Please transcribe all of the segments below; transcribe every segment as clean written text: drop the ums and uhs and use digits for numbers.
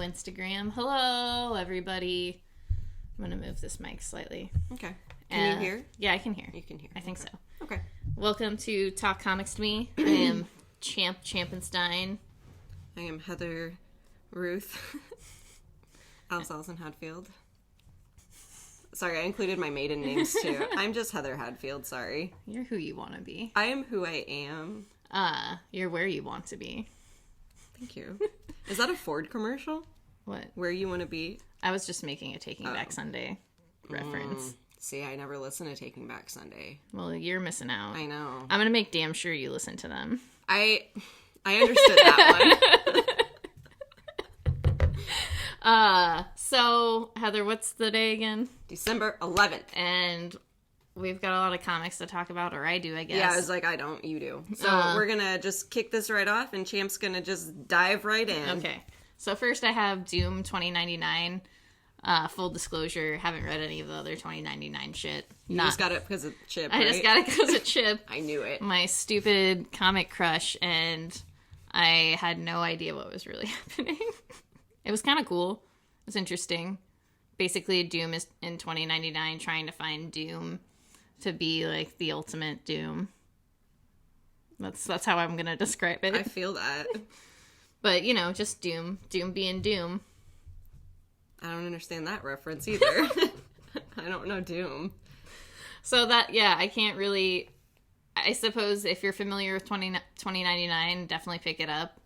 Instagram. Hello, everybody. I'm going to move this mic slightly. Okay. Can you hear? Yeah, I can hear. You can hear. I think so. Okay. Welcome to Talk Comics to Me. I am Champenstein. I am Heather Ruth Alsalson Hadfield. Sorry, I included my maiden names too. I'm just Heather Hadfield, sorry. You're who you want to be. I am who I am. You're where you want to be. Thank you. Is that a Ford commercial? What? Where you want to be? I was just making a Taking Back Sunday reference. See, I never listen to Taking Back Sunday. Well, you're missing out. I know. I'm going to make damn sure you listen to them. I understood that one. So, Heather, what's the day again? December 11th. And we've got a lot of comics to talk about, or I do, I guess. Yeah, I was like, I don't, you do. So we're going to just kick this right off, and Champ's going to just dive right in. Okay. So first I have Doom 2099. Full disclosure, haven't read any of the other 2099 shit. You just got it because of Chip, I right? just got it because of Chip. I knew it. My stupid comic crush, and I had no idea what was really happening. It was kind of cool. It was interesting. Basically, Doom is in 2099 trying to find Doom to be like the ultimate Doom. That's how I'm gonna describe it. I feel that. But, you know, just Doom. Doom being Doom. I don't understand that reference either. I don't know Doom. So that, yeah, I can't really... I suppose if you're familiar with 2099, definitely pick it up.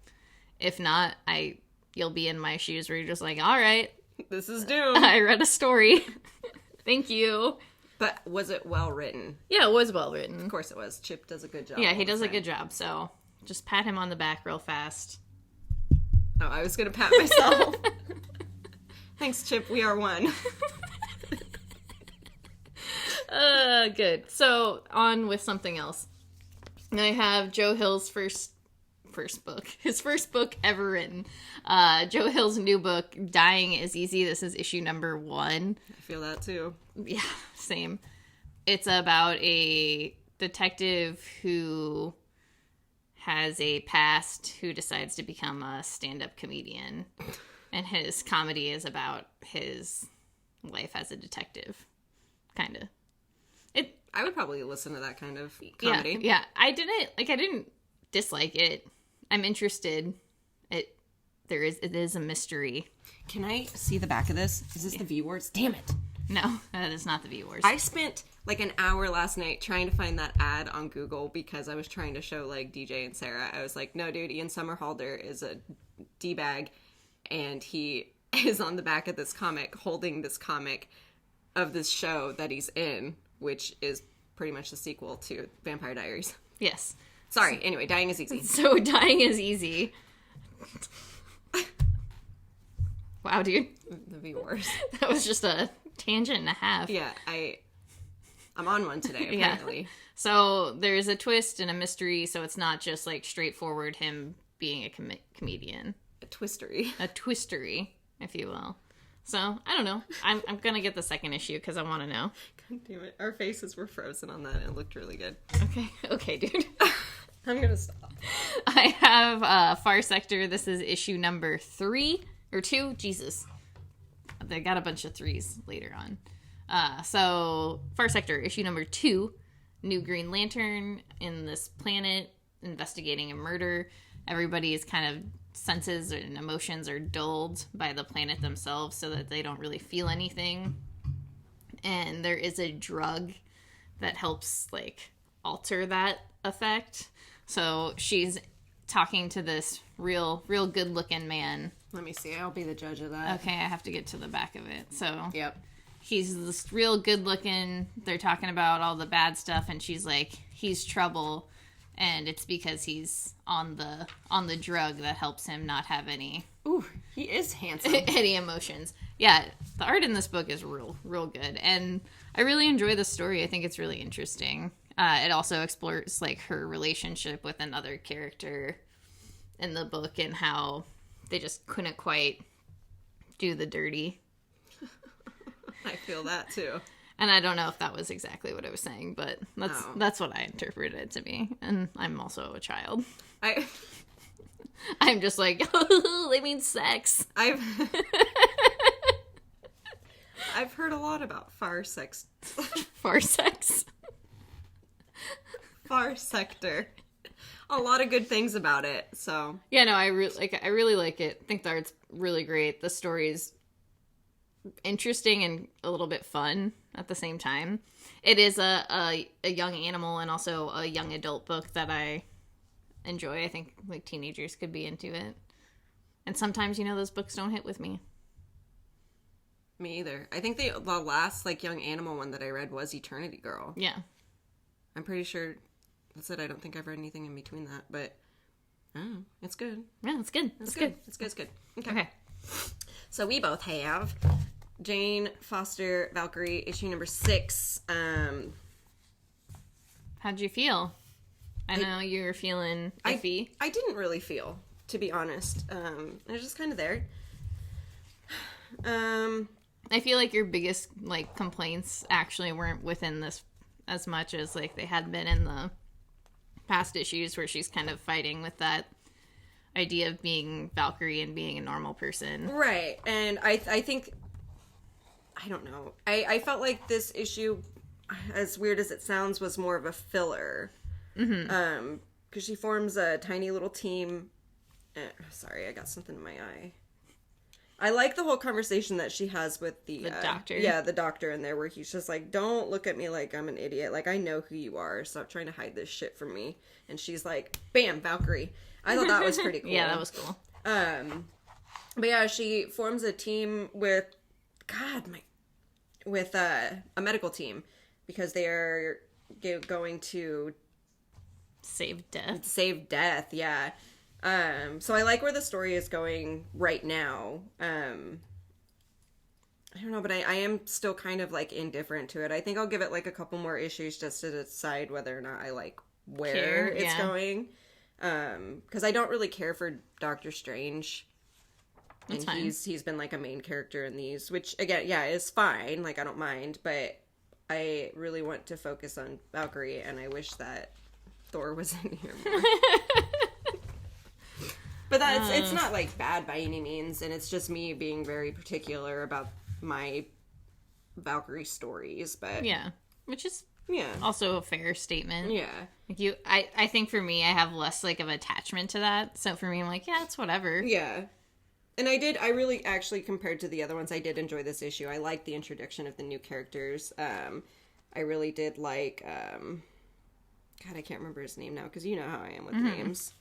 If not, you'll be in my shoes where you're just like, all right. This is Doom. I read a story. Thank you. But was it well written? Yeah, it was well written. Of course it was. Chip does a good job. Yeah, he does a good job, so just pat him on the back real fast. Oh, I was going to pat myself. Thanks, Chip. We are one. Good. So, on with something else. I have Joe Hill's first book. His first book ever written. Joe Hill's new book, Dying is Easy. This is issue number 1. I feel that, too. Yeah, same. It's about a detective who has a past who decides to become a stand-up comedian. And his comedy is about his life as a detective. Kind of. I would probably listen to that kind of comedy. Yeah. I didn't dislike it. I'm interested. It is a mystery. Can I see the back of this? Is this the V-Wars? Damn it. No, that is not the V-Wars. I spent like an hour last night trying to find that ad on Google because I was trying to show like DJ and Sera. I was like, no, dude, Ian Somerhalder is a D-bag, and he is on the back of this comic holding this comic of this show that he's in, which is pretty much the sequel to Vampire Diaries. Yes. Sorry. Anyway, Dying is Easy. So Dying is Easy. Wow, dude. The V-Wars. That was just a tangent and a half. Yeah, I'm on one today, apparently. Yeah. So there's a twist and a mystery, so it's not just like straightforward him being a comedian. A twistery. A twistery, if you will. So, I don't know. I'm going to get the second issue because I want to know. God damn it. Our faces were frozen on that and it looked really good. Okay, dude. I'm going to stop. I have Far Sector. This is issue number 3 or 2. Jesus. They got a bunch of 3s later on. So, Far Sector, issue number 2. New Green Lantern in this planet investigating a murder. Everybody's kind of senses and emotions are dulled by the planet themselves so that they don't really feel anything. And there is a drug that helps like alter that effect. So she's talking to this real good looking man. Let me see. I'll be the judge of that. Okay, I have to get to the back of it. So yep. He's this real good looking. They're talking about all the bad stuff, and she's like, he's trouble. And it's because he's on the drug that helps him not have any... Ooh, he is handsome. any emotions. Yeah, the art in this book is real good. And I really enjoy the story. I think it's really interesting. It also explores, like, her relationship with another character in the book and how they just couldn't quite do the dirty. I feel that, too. And I don't know if that was exactly what I was saying, but that's what I interpreted it to be. And I'm also a child. I'm just like, they mean sex. I've heard a lot about far sex. Far sex. Far sector. A lot of good things about it. So yeah, no, I really like it. I think the art's really great. The story's interesting and a little bit fun at the same time. It is a young animal and also a young adult book that I enjoy. I think like teenagers could be into it. And sometimes, those books don't hit with me. Me either. I think the last like young animal one that I read was Eternity Girl. Yeah. I'm pretty sure that's it. I don't think I've read anything in between that, but it's good. Yeah, it's good. It's good. It's good. Okay. So we both have Jane Foster Valkyrie issue number 6. How'd you feel? I know you were feeling iffy. I didn't really feel, to be honest. It was just kind of there. I feel like your biggest like complaints actually weren't within this as much as like they had been in the past issues where she's kind of fighting with that idea of being Valkyrie and being a normal person. Right. And I think, I don't know. I felt like this issue, as weird as it sounds, was more of a filler. Mm-hmm. Because she forms a tiny little team. Sorry, I got something in my eye. I like the whole conversation that she has with the doctor. Yeah, the doctor in there, where he's just like, don't look at me like I'm an idiot. Like, I know who you are. Stop trying to hide this shit from me. And she's like, bam, Valkyrie. I thought that was pretty cool. Yeah, that was cool. But yeah, she forms a team with, a medical team, because they are going to Save death, yeah. So I like where the story is going right now. I don't know, but I am still kind of like indifferent to it. I think I'll give it like a couple more issues just to decide whether or not I like where it's going. Because I don't really care for Doctor Strange. That's and fine. He's been like a main character in these, which again, yeah, is fine. Like, I don't mind, but I really want to focus on Valkyrie, and I wish that Thor was in here more. But it's not like bad by any means, and it's just me being very particular about my Valkyrie stories. But yeah, which is yeah, also a fair statement. Yeah, like I think for me, I have less like of attachment to that. So for me, I'm like, yeah, it's whatever. Yeah. And I really, actually, compared to the other ones, I did enjoy this issue. I liked the introduction of the new characters. I really did like, God, I can't remember his name now, because you know how I am with names.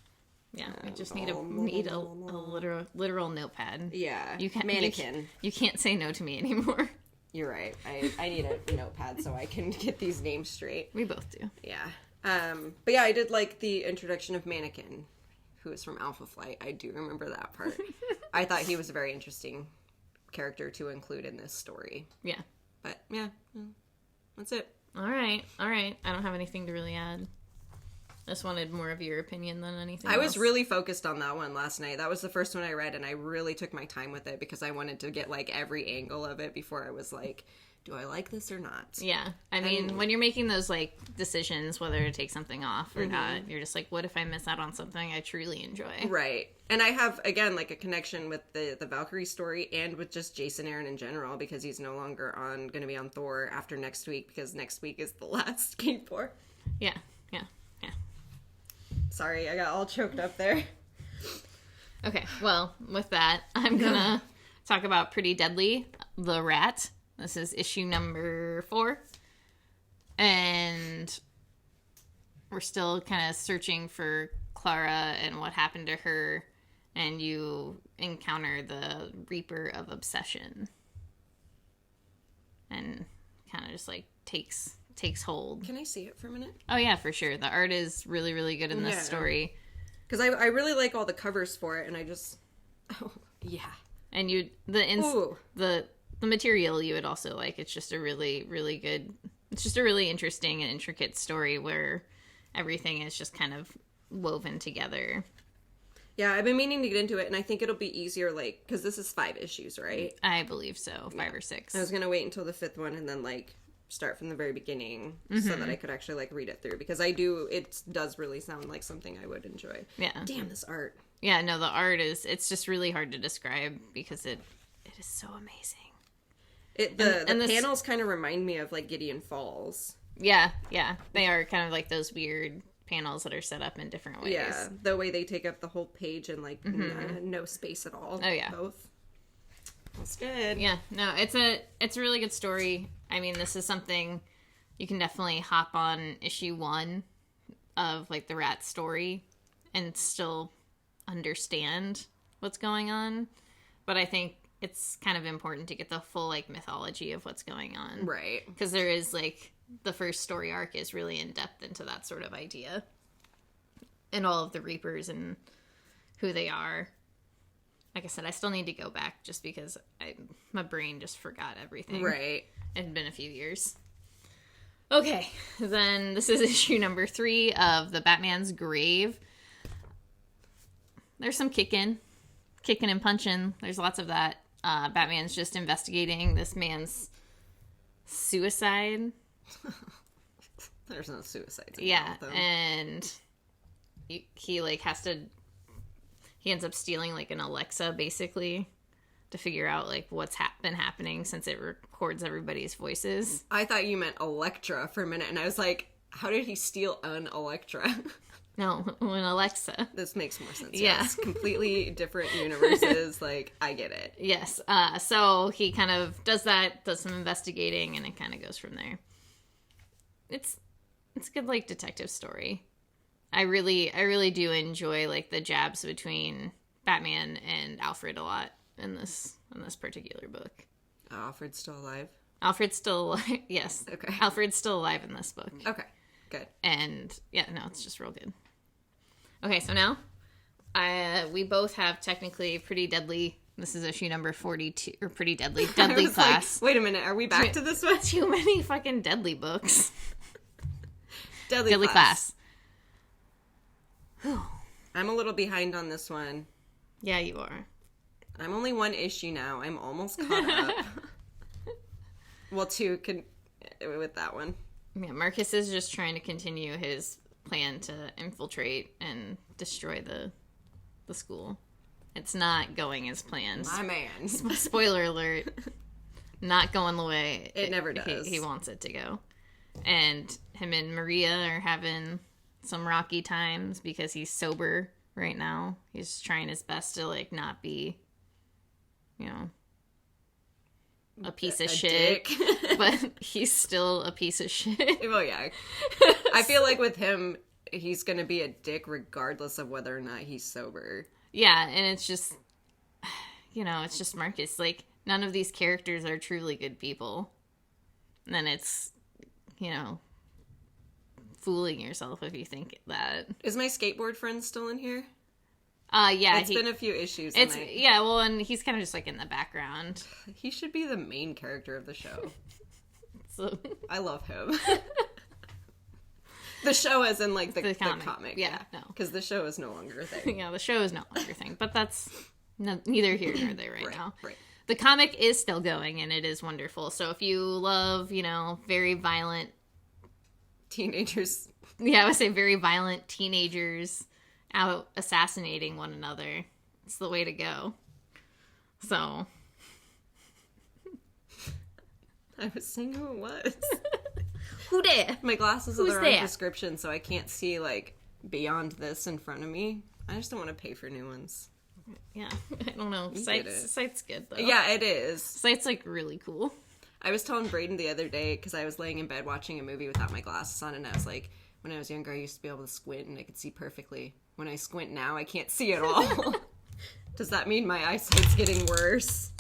Yeah, I just need a literal notepad. Yeah, you can't, mannequin. You can't say no to me anymore. You're right. I need a notepad so I can get these names straight. We both do. Yeah. But yeah, I did like the introduction of Mannequin, who is from Alpha Flight. I do remember that part. I thought he was a very interesting character to include in this story. Yeah. But yeah, that's it. All right. I don't have anything to really add. I just wanted more of your opinion than anything else. I was really focused on that one last night. That was the first one I read, and I really took my time with it because I wanted to get like every angle of it before I was like, do I like this or not? Yeah. I mean, when you're making those like decisions whether to take something off or not, you're just like, what if I miss out on something I truly enjoy? Right. And I have, again, like a connection with the Valkyrie story and with just Jason Aaron in general, because he's no longer going to be on Thor after next week, because next week is the last King 4. Yeah. Sorry, I got all choked up there. Okay, well, with that, I'm gonna talk about Pretty Deadly, the Rat. This is issue number 4. And we're still kind of searching for Clara and what happened to her. And you encounter the Reaper of Obsession. And kind of just like takes hold. Can I see it for a minute? Oh yeah, for sure. The art is really, really good in this story. Because I really like all the covers for it, and I just... Oh, yeah. And the material you would also like. It's just a really, really good... It's just a really interesting and intricate story where everything is just kind of woven together. Yeah, I've been meaning to get into it, and I think it'll be easier, like... Because this is 5 issues, right? I believe so. 5 or 6. I was going to wait until the 5th one, and then, like... start from the very beginning so that I could actually like read it through, because it does really sound like something I would enjoy. Yeah. Damn, this art. Yeah, no, the art it's just really hard to describe because it is so amazing. The panels kind of remind me of like Gideon Falls. Yeah. They are kind of like those weird panels that are set up in different ways. Yeah, the way they take up the whole page and like no space at all. Oh yeah. Both. That's good. Yeah, no, it's a really good story. I mean, this is something you can definitely hop on issue 1 of like the rat story and still understand what's going on. But I think it's kind of important to get the full like mythology of what's going on. Right. Because there is like the first story arc is really in depth into that sort of idea. And all of the Reapers and who they are. Like I said, I still need to go back just because my brain just forgot everything. Right. It had been a few years. Okay, then this is issue number 3 of The Batman's Grave. There's some kicking and punching. There's lots of that. Batman's just investigating this man's suicide. There's no suicide. Yeah, and he like has to... He ends up stealing, like, an Alexa, basically, to figure out, like, what's been happening since it records everybody's voices. I thought you meant Electra for a minute, and I was like, how did he steal an Electra? No, an Alexa. This makes more sense. Yeah. Yes. Completely different universes. Like, I get it. Yes. So he kind of does some investigating, and it kind of goes from there. It's a good, like, detective story. I really do enjoy like the jabs between Batman and Alfred a lot in this particular book. Alfred's still alive? Alfred's still alive. Yes. Okay. Alfred's still alive in this book. Okay. Good. And yeah, no, it's just real good. Okay, so now we both have technically Pretty Deadly. This is issue number 42 or Pretty Deadly Class. Like, wait a minute, are we back to this one? Too many fucking Deadly books. Deadly Class. I'm a little behind on this one. Yeah, you are. I'm only 1 issue now. I'm almost caught up. Well, 2 with that one. Yeah, Marcus is just trying to continue his plan to infiltrate and destroy the school. It's not going as planned. My man. Spoiler alert. Not going the way it never does. He wants it to go. And him and Maria are having some rocky times because he's sober right now. He's trying his best to like not be, you know, a piece of shit. But he's still a piece of shit. Well, yeah. I feel like with him, he's going to be a dick regardless of whether or not he's sober. Yeah, and it's just, you know, it's just Marcus. Like, none of these characters are truly good people. And then it's, you know, fooling yourself if you think that. Is my skateboard friend still in here? Yeah. It's been a few issues. Yeah, well, and he's kind of just like in the background. He should be the main character of the show. So I love him. The show as in like the comic. Yeah, no. Because the show is no longer a thing. Yeah, the show is no longer a thing. But that's neither here nor there right now. Right. The comic is still going, and it is wonderful. So if you love, you know, very violent teenagers. Yeah, I would say very violent teenagers out assassinating one another. It's the way to go. So. I was saying who it was. Who did? My glasses are on prescription, so I can't see, like, beyond this in front of me. I just don't want to pay for new ones. Yeah, I don't know. Sight's good, though. Yeah, it is. Sight's, like, really cool. I was telling Brayden the other day, because I was laying in bed watching a movie without my glasses on, and I was like, when I was younger, I used to be able to squint, and I could see perfectly. When I squint now, I can't see at all. Does that mean my eyesight's getting worse?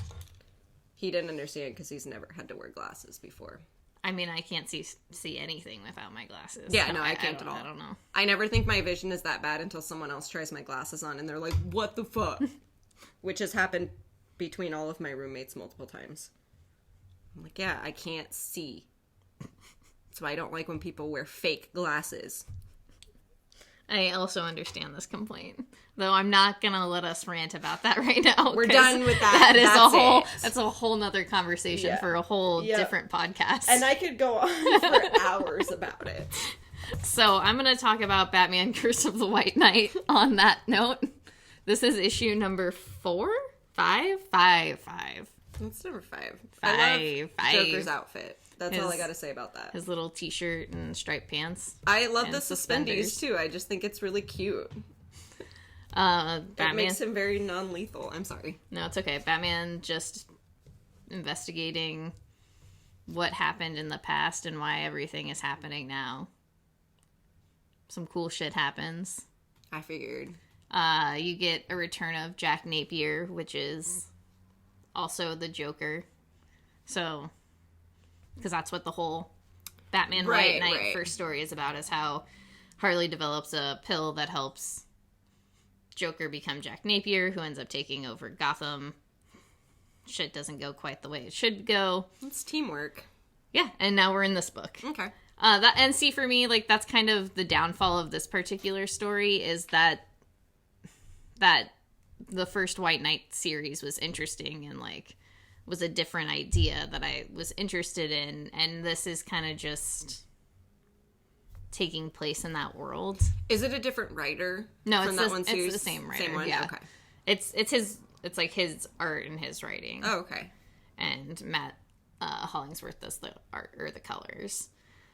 He didn't understand, because he's never had to wear glasses before. I mean, I can't see anything without my glasses. Yeah, no, I can't at all. I don't know. I never think my vision is that bad until someone else tries my glasses on, and they're like, what the fuck? Which has happened between all of my roommates multiple times. I'm like, yeah, I can't see. So I don't like when people wear fake glasses. I also understand this complaint, though I'm not gonna let us rant about that right now. We're done with that. That's a whole nother conversation for a whole different podcast. And I could go on for hours about it. So I'm gonna talk about Batman: Curse of the White Knight on that note, This is issue number 4? 5? 5. That's number 5. I love Joker's outfit. That's all I gotta say about that. His little t-shirt and striped pants. I love the suspenders too. I just think it's really cute. Batman. It makes him very non-lethal. I'm sorry. No, it's okay. Batman just investigating what happened in the past and why everything is happening now. Some cool shit happens. I figured. You get a return of Jack Napier, which is also the Joker. So, because that's what the whole Batman White Knight first story is about, is how Harley develops a pill that helps Joker become Jack Napier, who ends up taking over Gotham. Shit doesn't go quite the way it should go. It's teamwork. Yeah, and now we're in this book. Okay. And see, for me, like, that's kind of the downfall of this particular story, is that the first White Knight series was interesting and, like, was a different idea that I was interested in, and this is kind of just taking place in that world. Is it a different writer? No, it's the same writer. Same one? Yeah. Okay. It's like his art and his writing. Oh, okay. And Matt Hollingsworth does the art or the colors.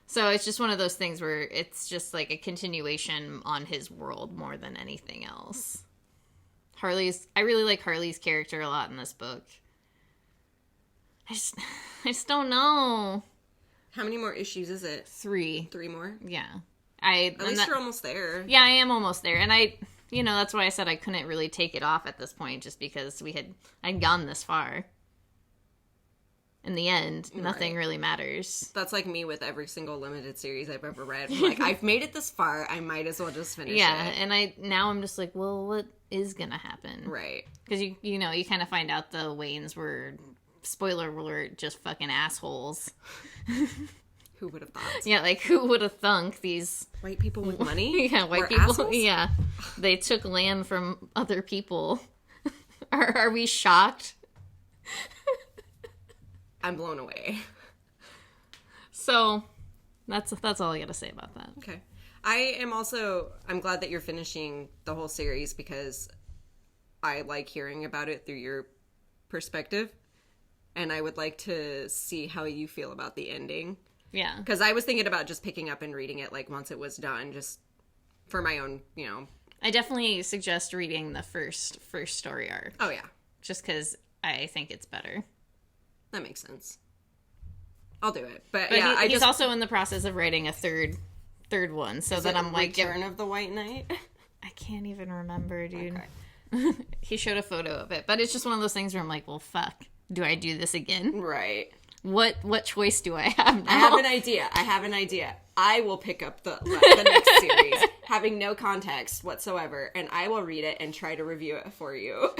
So it's just one of those things where it's just like a continuation on his world more than anything else. I really like Harley's character a lot in this book. I just don't know. How many more issues is it? 3. 3 more? Yeah. At least you're almost there. Yeah, I am almost there. And that's why I said I couldn't really take it off at this point, just because I'd gone this far. In the end, nothing really matters. That's like me with every single limited series I've ever read. I'm like, I've made it this far, I might as well just finish it. Yeah, and now I'm just like, well, what is gonna happen? Right. Because you kind of find out the Waynes were, spoiler alert, just fucking assholes. Who would have thought? Yeah, like, who would have thunk these... White people with money? Yeah, white people. Assholes? Yeah. They took land from other people. Are we shocked? I'm blown away. So, that's all I gotta say about that. Okay. I'm glad that you're finishing the whole series, because I like hearing about it through your perspective. And I would like to see how you feel about the ending. Yeah. Because I was thinking about just picking up and reading it, like, once it was done, just for my own, I definitely suggest reading the first story arc. Oh, yeah. Just because I think it's better. That makes sense. I'll do it. But yeah, he's also in the process of writing a third one, so that I'm like... Return of the White Knight? I can't even remember, dude. Okay. He showed a photo of it, but it's just one of those things where I'm like, well, fuck. Do I do this again? Right. What choice do I have now? I have an idea. I will pick up the next series, having no context whatsoever, and I will read it and try to review it for you.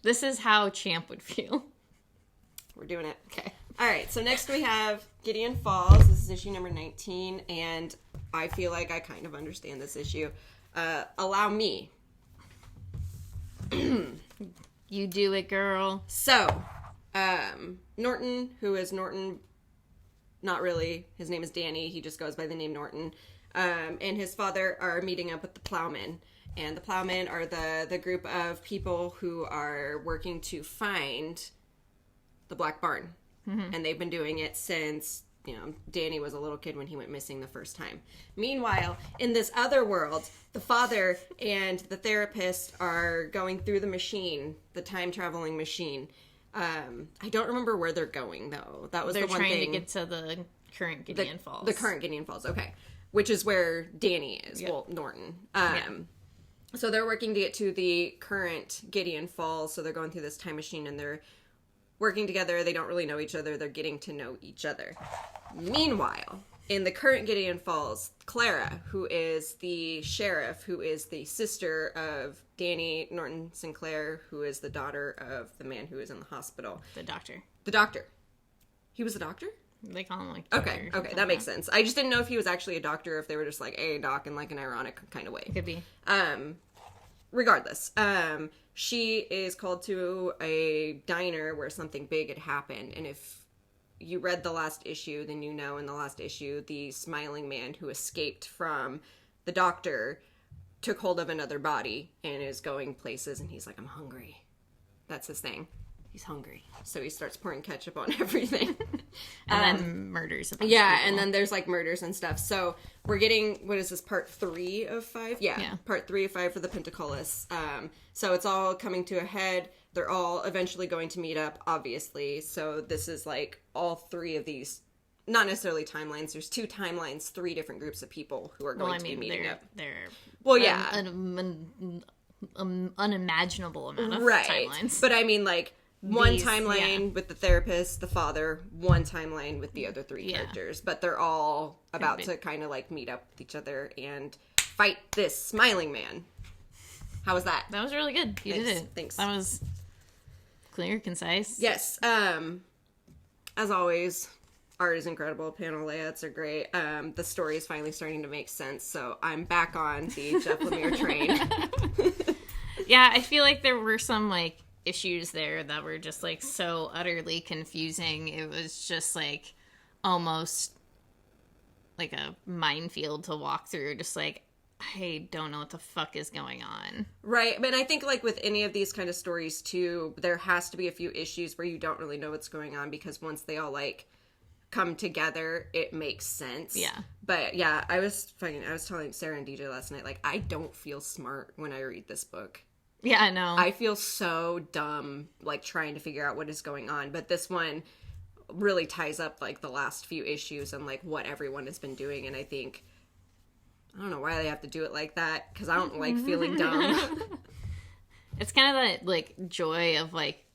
This is how Champ would feel. We're doing it. Okay. All right, so next we have Gideon Falls. This is issue number 19, and I feel like I kind of understand this issue. Allow me. You do it, girl. So, Norton, who is Norton, not really, his name is Danny, he just goes by the name Norton, and his father are meeting up with the Plowmen. And the Plowmen are the group of people who are working to find the Black Barn. Mm-hmm. And they've been doing it since, Danny was a little kid when he went missing the first time. Meanwhile, in this other world, the father and the therapist are going through the machine, the time-traveling machine. I don't remember where they're going, though. That was the one thing. They're trying to get to the current Gideon Falls. The current Gideon Falls, okay. Which is where Danny is. Yep. Well, Norton. So they're working to get to the current Gideon Falls, so they're going through this time machine, and they're working together. They don't really know each other. They're getting to know each other. Meanwhile, in the current Gideon Falls, Clara, who is the sheriff, who is the sister of Danny Norton Sinclair, who is the daughter of the man who is in the hospital. The doctor. The doctor. He was a doctor? They call him, like, okay, that makes sense. I just didn't know if he was actually a doctor, or if they were just like, hey, doc, in, like, an ironic kind of way. Could be. Regardless, she is called to a diner where something big had happened, and if you read the last issue, then in the last issue, the smiling man who escaped from the doctor took hold of another body and is going places, and he's like, I'm hungry. That's his thing. He's hungry. So he starts pouring ketchup on everything. And then murders a bunch of Yeah, people. and then there's, like, murders and stuff. So we're getting, what is this, part 3 of 5? Yeah, part 3 of 5 for the Pentaculus. So it's all coming to a head. They're all eventually going to meet up, obviously. So this is, like, all 3 of these, not necessarily timelines. There's 2 timelines, 3 different groups of people who are going to be meeting up. They're well, yeah. An unimaginable amount of right. timelines. But I mean, like, one timeline with the therapist, the father, one timeline with the other 3 characters. But they're all about to kind of, like, meet up with each other and fight this smiling man. How was that? That was really good. You did it. Thanks. That was clear, concise. Yes. As always, art is incredible. Panel layouts are great. The story is finally starting to make sense. So I'm back on the Jeff Lemire train. Yeah, I feel like there were some, like, issues there that were just, like, so utterly confusing. It was just, like, almost like a minefield to walk through. Just, like, I don't know what the fuck is going on. Right. But I think, like, with any of these kind of stories, too, there has to be a few issues where you don't really know what's going on, because once they all, like, come together, it makes sense. Yeah. But, yeah, I was telling Sarah and DJ last night, like, I don't feel smart when I read this book. Yeah, I know. I feel so dumb, like, trying to figure out what is going on. But this one really ties up, like, the last few issues and, like, what everyone has been doing. And I think, I don't know why they have to do it like that, because I don't like feeling dumb. It's kind of that, like, joy of, like,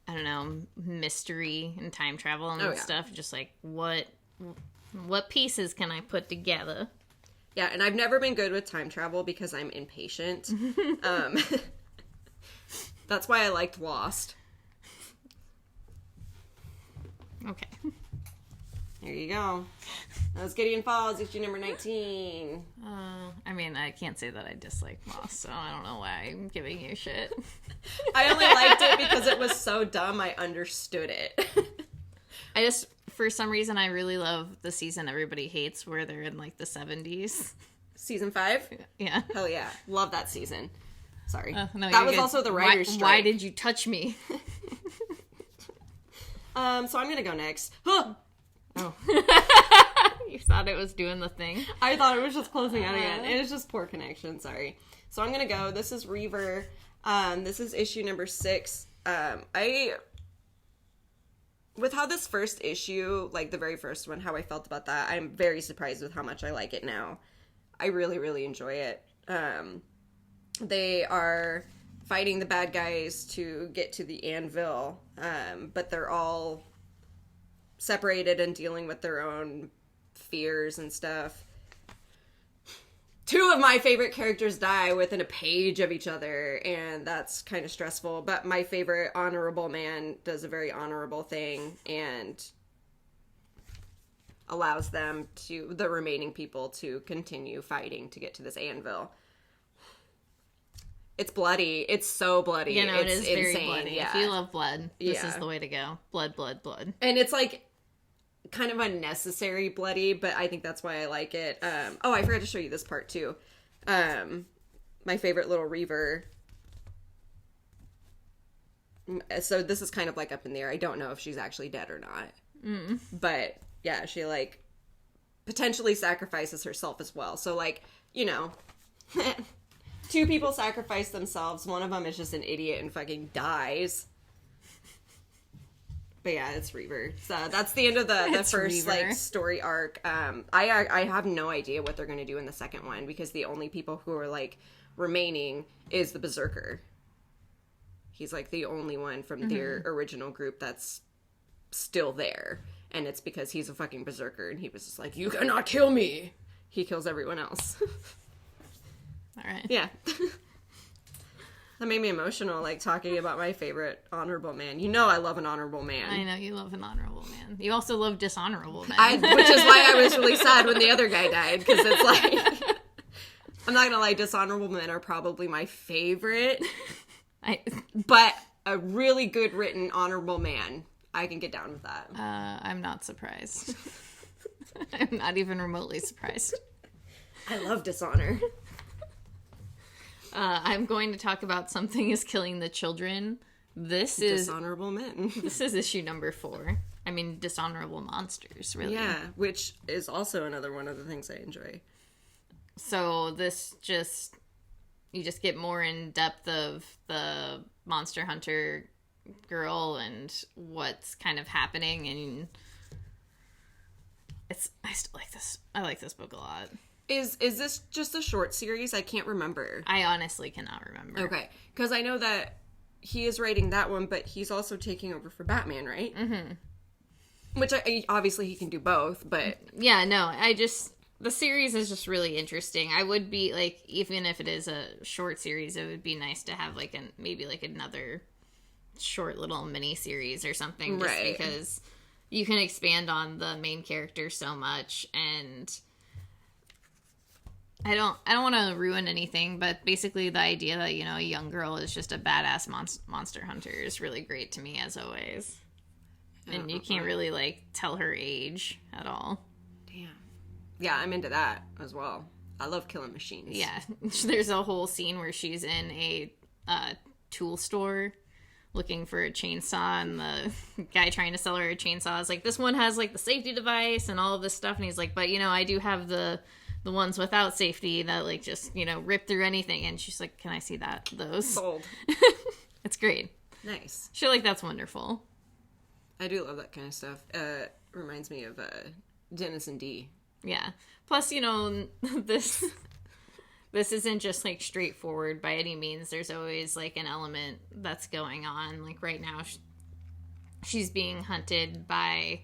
I don't know, mystery and time travel and stuff. Just, like, what pieces can I put together? Yeah, and I've never been good with time travel because I'm impatient. That's why I liked Lost. Okay. There you go. That was Gideon Falls, issue number 19. I mean, I can't say that I dislike Lost, so I don't know why I'm giving you shit. I only liked it because it was so dumb I understood it. I just, for some reason, I really love the season everybody hates where they're in, like, the 70s. Season 5? Yeah. Hell yeah. Love that season. Sorry. No, that was good. also the writer's strike. Why did you touch me? So I'm gonna go next. Huh! Oh. You thought it was doing the thing? I thought it was just closing out again. It was just poor connection, sorry. So I'm gonna go. This is Reaver. This is issue number 6. With how this first issue, like the very first one, how I felt about that, I'm very surprised with how much I like it now. I really, really enjoy it. They are fighting the bad guys to get to the anvil, but they're all separated and dealing with their own fears and stuff. 2 of my favorite characters die within a page of each other, and that's kind of stressful, but my favorite honorable man does a very honorable thing and allows them to, the remaining people, to continue fighting to get to this anvil. It's bloody. It's so bloody. You know, it's it is very insane. bloody. Yeah. If you love blood, this is the way to go. Blood, blood, blood. And it's, like, kind of unnecessary bloody, but I think that's why I like it. Oh, I forgot to show you this part, too. My favorite little Reaver. So this is kind of, like, up in the air. I don't know if she's actually dead or not. But, yeah, she, like, potentially sacrifices herself as well. So, like, you know... 2 people sacrifice themselves. One of them is just an idiot and fucking dies. But yeah, it's Reaver. So that's the end of the first Reaver. Like, story arc. I have no idea what they're going to do in the second one, because the only people who are, like, remaining is the Berserker. He's, like, the only one from their original group that's still there. And it's because he's a fucking Berserker, and he was just like, you cannot kill me! He kills everyone else. All right. Yeah. That made me emotional, like, talking about my favorite honorable man. You know I love an honorable man. I know you love an honorable man. You also love dishonorable men. Which is why I was really sad when the other guy died, because it's like... I'm not gonna lie, dishonorable men are probably my favorite. But a really good written honorable man, I can get down with that. I'm not surprised. I'm not even remotely surprised. I love dishonor. I'm going to talk about Something is Killing the Children. This is Dishonorable Men. This is issue number 4. I mean, Dishonorable Monsters, really. Yeah, which is also another one of the things I enjoy. So this you just get more in depth of the monster hunter girl and what's kind of happening, and I still like this. I like this book a lot. Is this just a short series? I can't remember. I honestly cannot remember. Okay, because I know that he is writing that one, but he's also taking over for Batman, right? Mm-hmm. Which obviously he can do both, but yeah, no, the series is just really interesting. I would be like, even if it is a short series, it would be nice to have like maybe like another short little mini series or something, just right? Because you can expand on the main character so much, and I don't want to ruin anything, but basically the idea that, you know, a young girl is just a badass monster hunter is really great to me, as always. And you can't really, like, tell her age at all. Damn. Yeah, I'm into that as well. I love killing machines. Yeah. There's a whole scene where she's in a tool store looking for a chainsaw, and the guy trying to sell her a chainsaw is like, this one has, like, the safety device and all of this stuff. And he's like, but, you know, I do have the ones without safety that, like, just, you know, rip through anything. And she's like, can I see those? Sold. It's great. Nice. Shit like that's wonderful. I do love that kind of stuff. Reminds me of Dennis and Dee. Yeah. Plus, you know, this isn't just, like, straightforward by any means. There's always, like, an element that's going on. Like, right now, she's being hunted by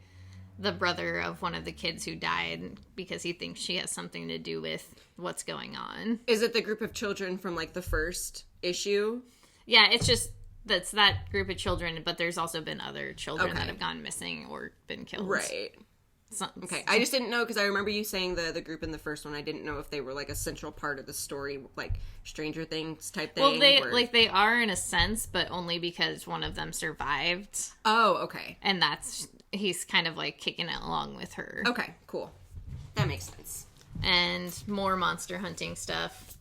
the brother of one of the kids who died because he thinks she has something to do with what's going on. Is it the group of children from, like, the first issue? Yeah, it's just... That's that group of children, but there's also been other children that have gone missing or been killed. Right. Okay, I just didn't know, because I remember you saying the group in the first one. I didn't know if they were, like, a central part of the story, like Stranger Things type thing. Well, they are in a sense, but only because one of them survived. Oh, okay. And he's kind of, like, kicking it along with her. Okay, cool. That makes sense. And more monster hunting stuff.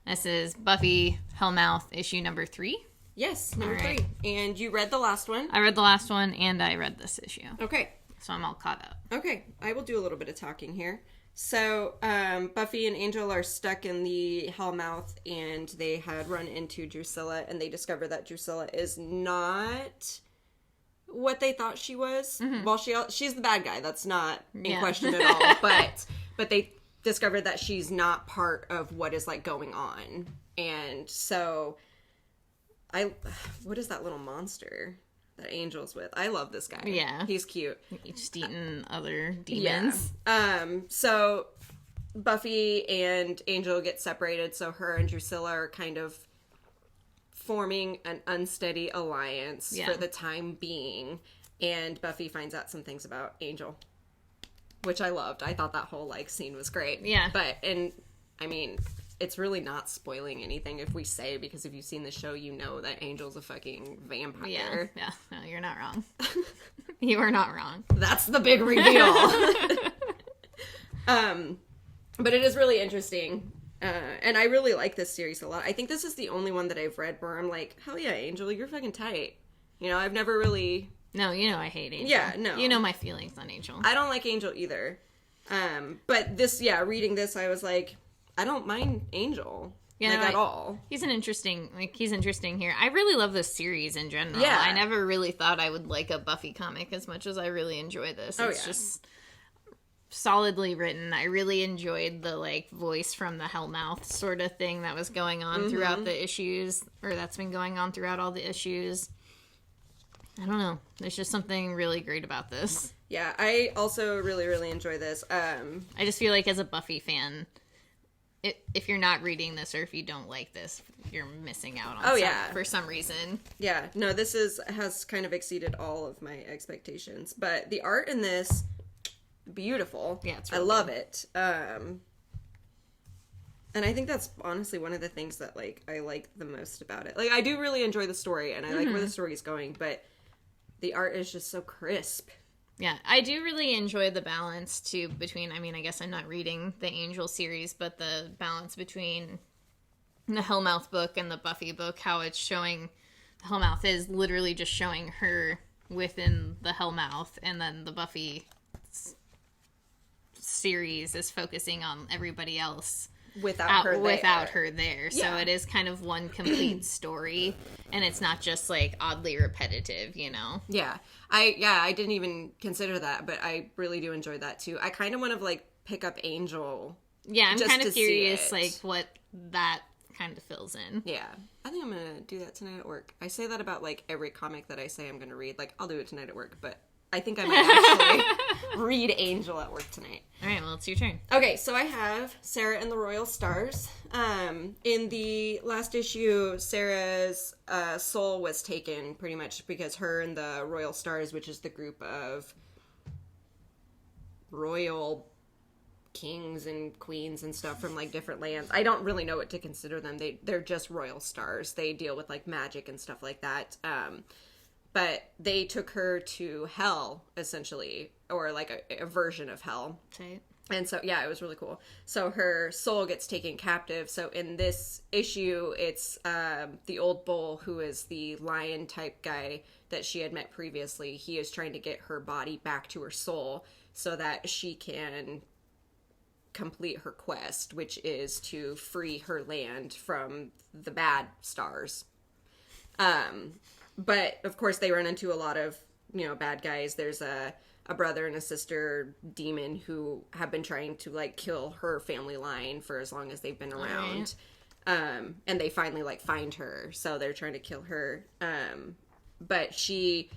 This is Buffy Hellmouth issue number 3. Yes, number 3. And you read the last one? I read the last one, and I read this issue. Okay. So I'm all caught up. Okay, I will do a little bit of talking here. So, Buffy and Angel are stuck in the Hellmouth, and they had run into Drusilla, and they discover that Drusilla is not what they thought she was. Mm-hmm. Well, she's the bad guy. That's not in question at all. But they discovered that she's not part of what is, like, going on. And so... what is that little monster that Angel's with? I love this guy. Yeah. He's cute. Just eating other demons. Yeah. So Buffy and Angel get separated, so her and Drusilla are kind of forming an unsteady alliance for the time being. And Buffy finds out some things about Angel, which I loved. I thought that whole, like, scene was great. Yeah. I mean... It's really not spoiling anything if we say, because if you've seen the show, you know that Angel's a fucking vampire. Yeah. No, you're not wrong. You are not wrong. That's the big reveal. But it is really interesting. And I really like this series a lot. I think this is the only one that I've read where I'm like, hell yeah, Angel, you're fucking tight. You know, I've never really... No, you know I hate Angel. Yeah, no. You know my feelings on Angel. I don't like Angel either. But this, reading this, I was like... I don't mind Angel, at all. He's interesting here. I really love this series in general. Yeah. I never really thought I would like a Buffy comic as much as I really enjoy this. It's just solidly written. I really enjoyed the, like, voice from the Hellmouth sort of thing that was going on throughout the issues, or that's been going on throughout all the issues. I don't know. There's just something really great about this. Yeah, I also really, really enjoy this. I just feel like as a Buffy fan... If you're not reading this, or if you don't like this, you're missing out on for some reason. Yeah, no, this has kind of exceeded all of my expectations. But the art in this, beautiful. Yeah, it's really I love it. And I think that's honestly one of the things that, like, I like the most about it. Like, I do really enjoy the story, and I like where the story's going, but the art is just so crisp. Yeah, I do really enjoy the balance, too, between, I mean, I guess I'm not reading the Angel series, but the balance between the Hellmouth book and the Buffy book, how it's showing the Hellmouth is literally just showing her within the Hellmouth, and then the Buffy series is focusing on everybody else without her there. So it is kind of one complete story, and it's not just like oddly repetitive, you know? Yeah. I didn't even consider that, but I really do enjoy that too. I kind of want to like pick up Angel. Yeah, I'm kind of curious like what that kind of fills in. Yeah. I think I'm going to do that tonight at work. I say that about like every comic that I say I'm going to read. Like I'll do it tonight at work, but I think I might actually read Angel at work tonight. All right, well, it's your turn. Okay, so I have Sera and the Royal Stars. In the last issue, Sera's soul was taken pretty much because her and the Royal Stars, which is the group of royal kings and queens and stuff from like different lands. I don't really know what to consider them. They're just royal stars. They deal with like magic and stuff like that. But they took her to hell, essentially, or like a version of hell. Right. And so, yeah, it was really cool. So her soul gets taken captive. So in this issue, it's the old bull, who is the lion type guy that she had met previously. He is trying to get her body back to her soul so that she can complete her quest, which is to free her land from the bad stars. But of course they run into a lot of, you know, bad guys. There's a brother and a sister demon who have been trying to like kill her family line for as long as they've been around. Right. And they finally like find her, so they're trying to kill her. But she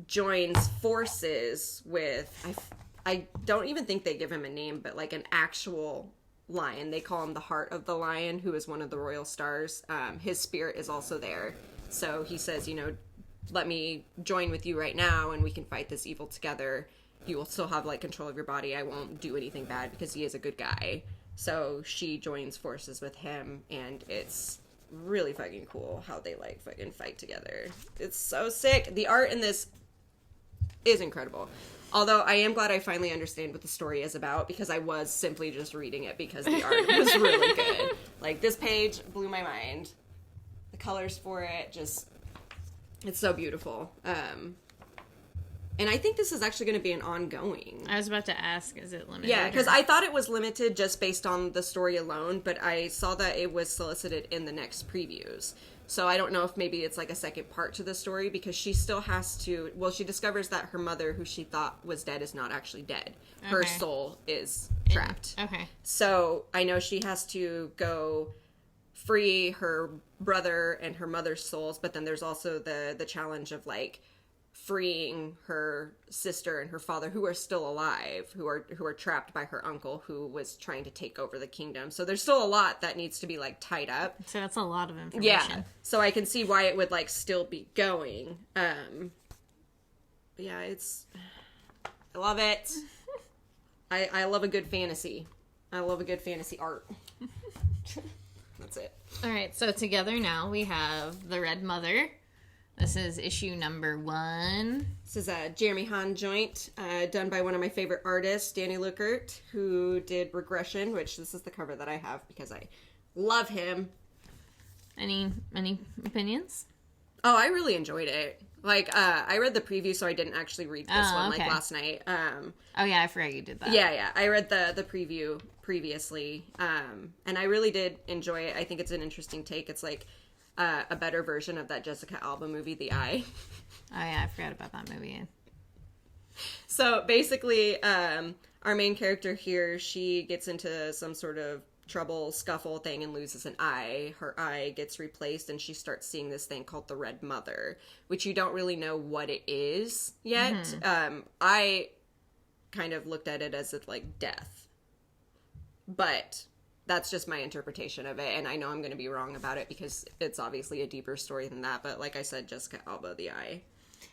joins forces with, I don't even think they give him a name, but like an actual lion. They call him the Heart of the Lion, who is one of the royal stars. His spirit is also there. So he says, you know, let me join with you right now and we can fight this evil together. You will still have like control of your body. I won't do anything bad because he is a good guy. So she joins forces with him, and it's really fucking cool how they like fucking fight together. It's so sick. The art in this is incredible. Although I am glad I finally understand what the story is about, because I was simply just reading it because the art was really good. Like, this page blew my mind. The colors for it, just, it's so beautiful. And I think this is actually going to be an ongoing. I was about to ask, is it limited? Yeah, because I thought it was limited just based on the story alone, but I saw that it was solicited in the next previews. So I don't know if maybe it's like a second part to the story, because she still has to, well, she discovers that her mother, who she thought was dead, is not actually dead. Okay. Her soul is trapped. Okay. So I know she has to go free her brother and her mother's souls, but then there's also the challenge of like freeing her sister and her father, who are still alive, who are trapped by her uncle, who was trying to take over the kingdom. So there's still a lot that needs to be like tied up. So that's a lot of information. Yeah. So I can see why it would like still be going. Yeah, I love it. I love a good fantasy. I love a good fantasy art. That's it. All right, so together now we have The Red Mother. This is issue number 1. This is a Jeremy Hahn joint, done by one of my favorite artists, Danny Lukert, who did Regression, which this is the cover that I have because I love him. Any opinions? Oh, I really enjoyed it. Like, I read the preview, so I didn't actually read this one, like, last night. Oh, yeah, I forgot you did that. Yeah. I read the preview previously, and I really did enjoy it. I think it's an interesting take. It's, like, a better version of that Jessica Alba movie, The Eye. Oh, yeah, I forgot about that movie. So, basically, our main character here, she gets into some sort of trouble, scuffle thing, and loses an eye. Her eye gets replaced, and she starts seeing this thing called the Red Mother, which you don't really know what it is yet. Mm-hmm. I kind of looked at it as like death, but that's just my interpretation of it, and I know I'm going to be wrong about it because it's obviously a deeper story than that. But like I said, Jessica Alba, The Eye.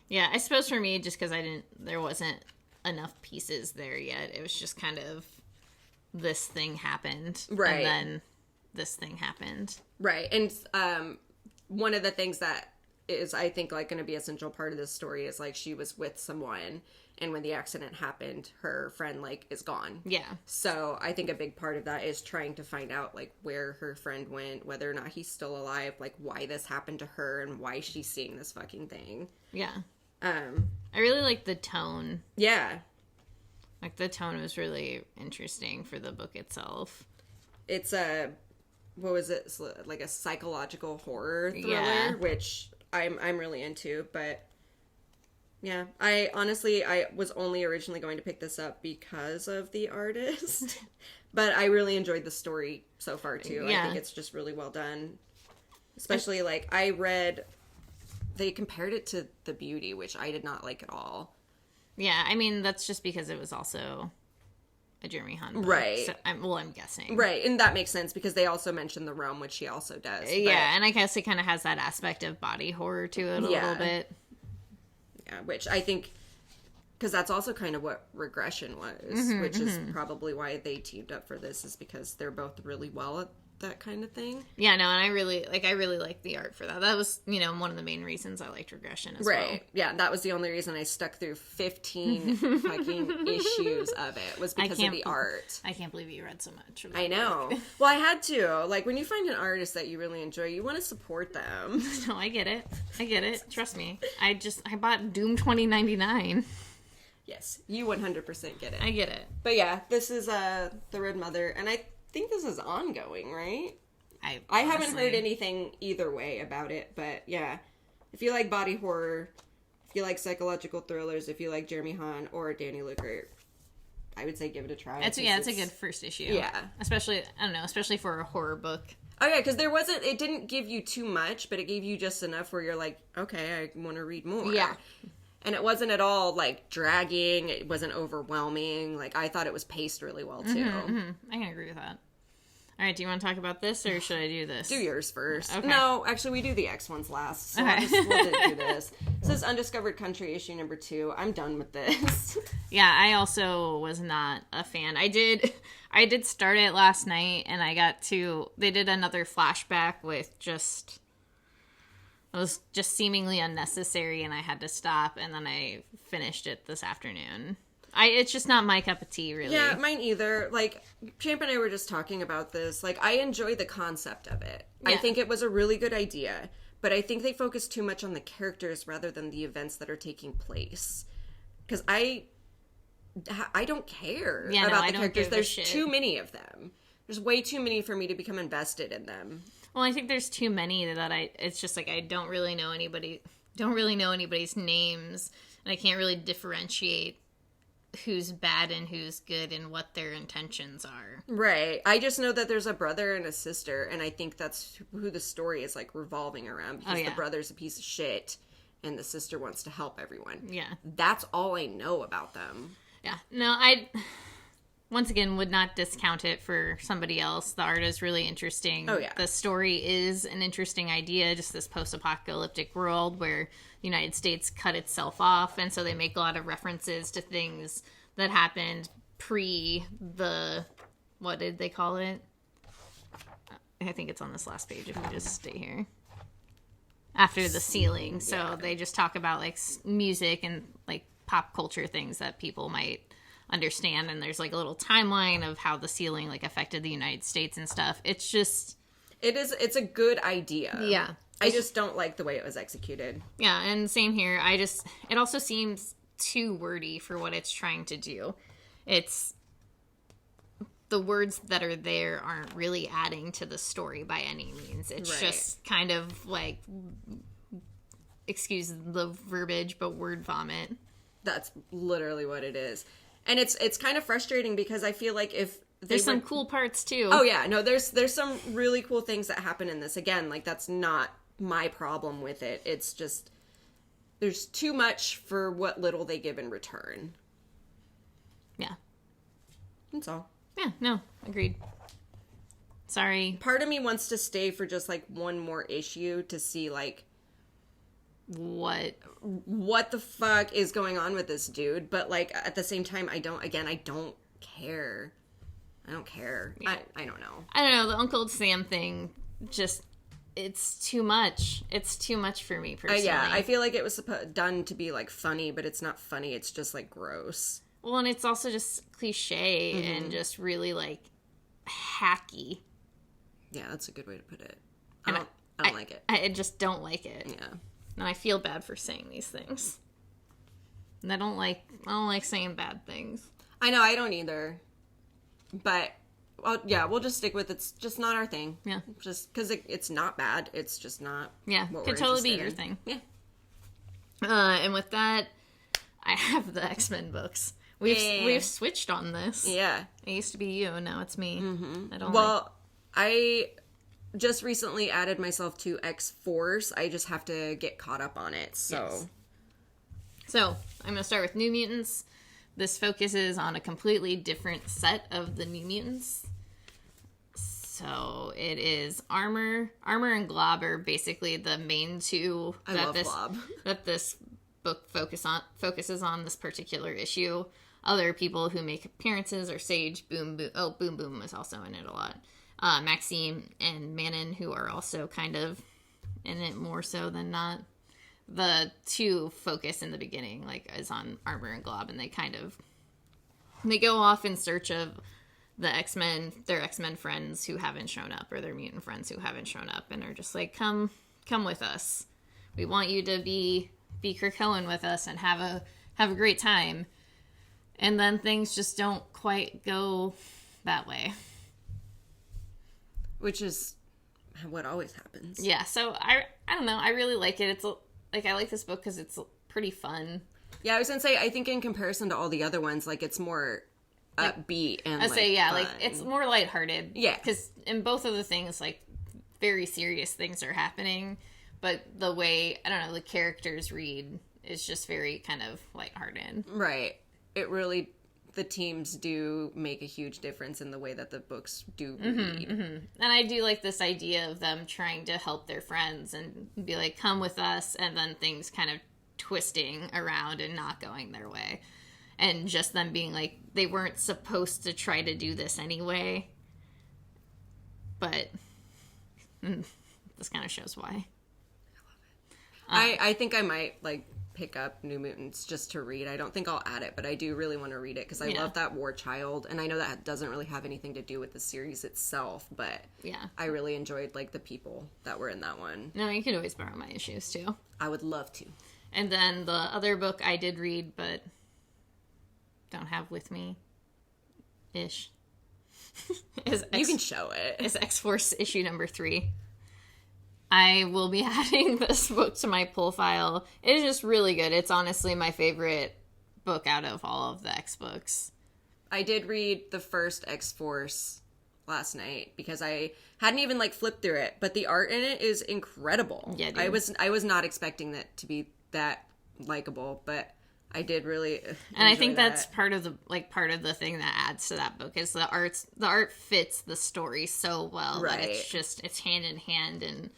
Yeah, I suppose for me, just because there wasn't enough pieces there yet. It was just kind of, this thing happened, right, and then this thing happened, right. And one of the things that is, I think, like, going to be a central part of this story is, like, she was with someone, and when the accident happened, her friend, like, is gone. Yeah. So I think a big part of that is trying to find out, like, where her friend went, whether or not he's still alive, like, why this happened to her, and why she's seeing this fucking thing. Yeah. I really like the tone. Yeah. Like, the tone was really interesting for the book itself. It's a, what was it? It's like a psychological horror thriller, Yeah. which I'm really into, but yeah. I was only originally going to pick this up because of the artist, but I really enjoyed the story so far, too. Yeah. I think it's just really well done. Especially, like, I read, they compared it to The Beauty, which I did not like at all. Yeah, I mean, that's just because it was also a Jeremy Hunt book. Right. So I'm guessing. Right, and that makes sense because they also mentioned The Realm, which she also does. But, Yeah, and I guess it kind of has that aspect of body horror to it a little bit. Yeah, which I think, because that's also kind of what Regression was, which is probably why they teamed up for this, is because they're both really well at that kind of thing. Yeah, no, and I really like the art for that. That was, one of the main reasons I liked Regression as well. Right. Yeah, that was the only reason I stuck through 15 fucking issues of it, was because of the art. I can't believe you read so much. I know. Well, I had to. Like, when you find an artist that you really enjoy, you want to support them. No, I get it. Trust me. I bought Doom 2099. Yes, you 100% get it. I get it. But yeah, this is The Red Mother, and I think this is ongoing, right? I haven't heard anything either way about it, but yeah. If you like body horror, if you like psychological thrillers, if you like Jeremy Hahn or Danny Lukert, I would say give it a try. It's a good first issue. Yeah. Especially for a horror book. Oh yeah, because it didn't give you too much, but it gave you just enough where you're like, okay, I want to read more. Yeah. And it wasn't at all, like, dragging. It wasn't overwhelming. Like, I thought it was paced really well, too. I can agree with that. All right, do you want to talk about this, or should I do this? Do yours first. Okay. No, actually, we do the X ones last, so Okay. we'll do this. This is Undiscovered Country, issue number 2. I'm done with this. Yeah, I also was not a fan. I did start it last night, and they did another flashback with it was just seemingly unnecessary, and I had to stop, and then I finished it this afternoon. It's just not my cup of tea, really. Yeah, mine either. Like, Champ and I were just talking about this. Like, I enjoy the concept of it. Yeah. I think it was a really good idea, but I think they focus too much on the characters rather than the events that are taking place. Because I don't care about the characters. There's too many of them. There's way too many for me to become invested in them. Well, I think there's too many that it's just like I don't really know anybody's names, and I can't really differentiate who's bad and who's good and what their intentions are. Right. I just know that there's a brother and a sister, and I think that's who the story is, like, revolving around, because the brother's a piece of shit and the sister wants to help everyone. Yeah. That's all I know about them. Yeah. No, I once again would not discount it for somebody else. The art is really interesting. Oh, yeah. The story is an interesting idea, just this post-apocalyptic world where the United States cut itself off, and so they make a lot of references to things that happened pre the, what did they call it? I think it's on this last page if we just stay here. After the sealing. So they just talk about, like, music and, like, pop culture things that people might understand, and there's, like, a little timeline of how the sealing, like, affected the United States and stuff. It's just... It's a good idea. Yeah. I just don't like the way it was executed. Yeah, and same here. It also seems too wordy for what it's trying to do. The words that are there aren't really adding to the story by any means. It's just kind of like, excuse the verbiage, but word vomit. That's literally what it is. And it's kind of frustrating because I feel like if there's some cool parts too. Oh yeah, no, there's some really cool things that happen in this. Again, like, that's not my problem with it. It's just there's too much for what little they give in return. Yeah. That's all. Yeah, no, agreed. Sorry. Part of me wants to stay for just, like, one more issue to see, like, what the fuck is going on with this dude, but, like, at the same time, I don't care. I don't care. Yeah. I don't know. I don't know. The Uncle Sam thing just it's too much. It's too much for me personally. Yeah, I feel like it was done to be like funny, but it's not funny. It's just like gross. Well, and it's also just cliche and just really like hacky. Yeah, that's a good way to put it. I don't like it. I just don't like it. Yeah. And I feel bad for saying these things. And I don't like saying bad things. I know, I don't either. But, well, yeah, we'll just stick with it's just not our thing. Yeah. Just because it's not bad. It's just not what could we're totally be your interested in. thing. Yeah. And with that, I have the X-Men books. We've switched on this. Yeah. It used to be you, now it's me. Mm-hmm. I don't I just recently added myself to Xforce. I just have to get caught up on it, so... Yes. So, I'm going to start with New Mutants. This focuses on a completely different set of the New Mutants. So, it is Armor and Glob are basically the main two that this book focuses on this particular issue. Other people who make appearances are Sage, Boom Boom is also in it a lot. Maxime and Manon, who are also kind of in it more so than not. The two focus in the beginning, like, is on Armor and Glob, and they go off in search of the X-Men, their X-Men friends who haven't shown up, or their mutant friends who haven't shown up, and are just like, come with us. We want you to be Krakoan with us and have a great time. And then things just don't quite go that way. Which is what always happens. Yeah, so I don't know. I really like it. It's like, I like this book because it's pretty fun. Yeah, I was gonna say, I think in comparison to all the other ones, like, it's more upbeat and fun. Like, it's more lighthearted. Yeah. Because in both of the things, like, very serious things are happening, but the way, I don't know, the characters read is just very kind of lighthearted. Right. It really, the teams do make a huge difference in the way that the books do read. And I do like this idea of them trying to help their friends and be like, come with us, and then things kind of twisting around and not going their way. And just them being like, they weren't supposed to try to do this anyway. But this kind of shows why. I love it. I think I might, like, pick up New Mutants just to read. I don't think I'll add it, but I do really want to read it because I love that War Child, and I know that doesn't really have anything to do with the series itself, but I really enjoyed, like, the people that were in that one. No, you could always borrow my issues too. I would love to. And then the other book I did read but don't have with me ish you can show it. It's Xforce issue number 3. I will be adding this book to my pull file. It is just really good. It's honestly my favorite book out of all of the X books. I did read the first X-Force last night because I hadn't even, like, flipped through it, but the art in it is incredible. Yeah, dude. I was not expecting that to be that likable, but I did really and I think that's part of the thing that adds to that book is the art fits the story so well that it's hand in hand. And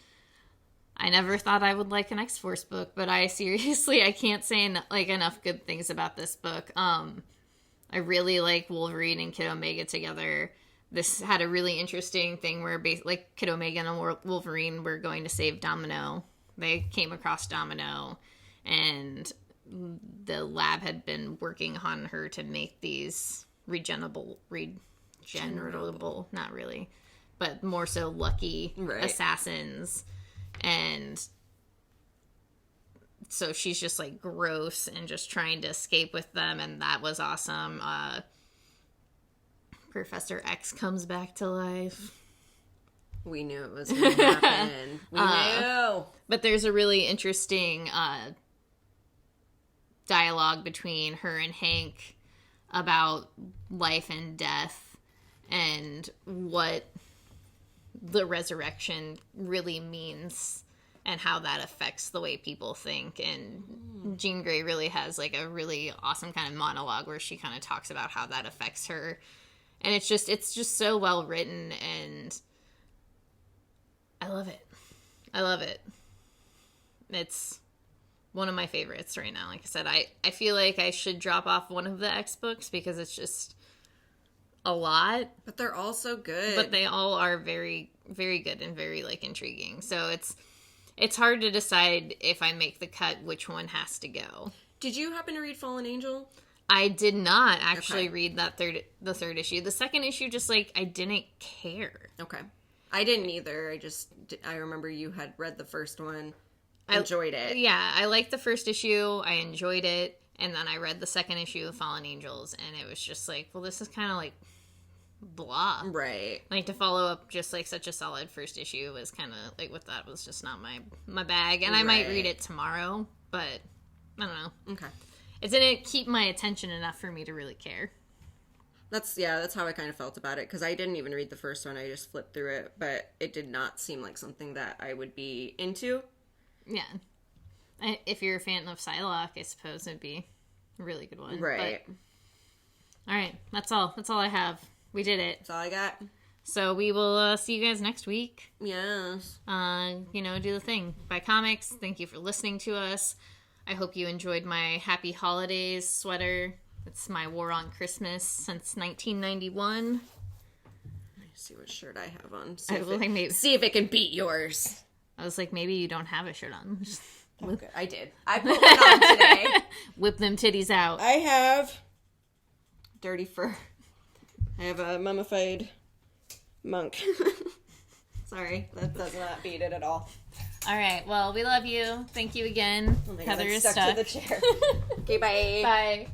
I never thought I would like an X-Force book, but I can't say enough good things about this book. I really like Wolverine and Kid Omega together. This had a really interesting thing where Kid Omega and Wolverine were going to save Domino. They came across Domino, and the lab had been working on her to make these regenerable, not really, but more so lucky assassins. And so she's just, like, gross and just trying to escape with them, and that was awesome. Professor X comes back to life. We knew it was going to happen. We knew. But there's a really interesting dialogue between her and Hank about life and death and what the resurrection really means and how that affects the way people think. And Jean Grey really has, like, a really awesome kind of monologue where she kind of talks about how that affects her. And it's just so well written, and I love it. I love it. It's one of my favorites right now. Like I said, I feel like I should drop off one of the X books because it's just, a lot. But they're all so good. But they all are very, very good and very, like, intriguing. So it's hard to decide if I make the cut, which one has to go. Did you happen to read Fallen Angel? I did not actually read the third issue. The second issue, just, like, I didn't care. Okay. I didn't either. I remember you had read the first one, enjoyed it. Yeah, I liked the first issue. I enjoyed it. And then I read the second issue of Fallen Angels, and it was just like, well, this is kind of like blah. Right. Like, to follow up just like such a solid first issue was kind of like, what that was just not my bag. And I might read it tomorrow, but I don't know. Okay. It didn't keep my attention enough for me to really care. That's how I kind of felt about it, because I didn't even read the first one. I just flipped through it, but it did not seem like something that I would be into. Yeah. If you're a fan of Psylocke, I suppose it'd be a really good one. Right. But, all right. That's all I have. We did it. That's all I got. So we will see you guys next week. Yes. Do the thing. Buy comics. Thank you for listening to us. I hope you enjoyed my Happy Holidays sweater. It's my War on Christmas since 1991. Let me see what shirt I have on. See if it can beat yours. I was like, maybe you don't have a shirt on. Just okay. I did. I put one on today. Whip them titties out. I have dirty fur. I have a mummified monk. Sorry, that does not beat it at all. All right. Well, we love you. Thank you again. Oh my God, Heather I'm is stuck stuck to the chair. Okay, bye. Bye.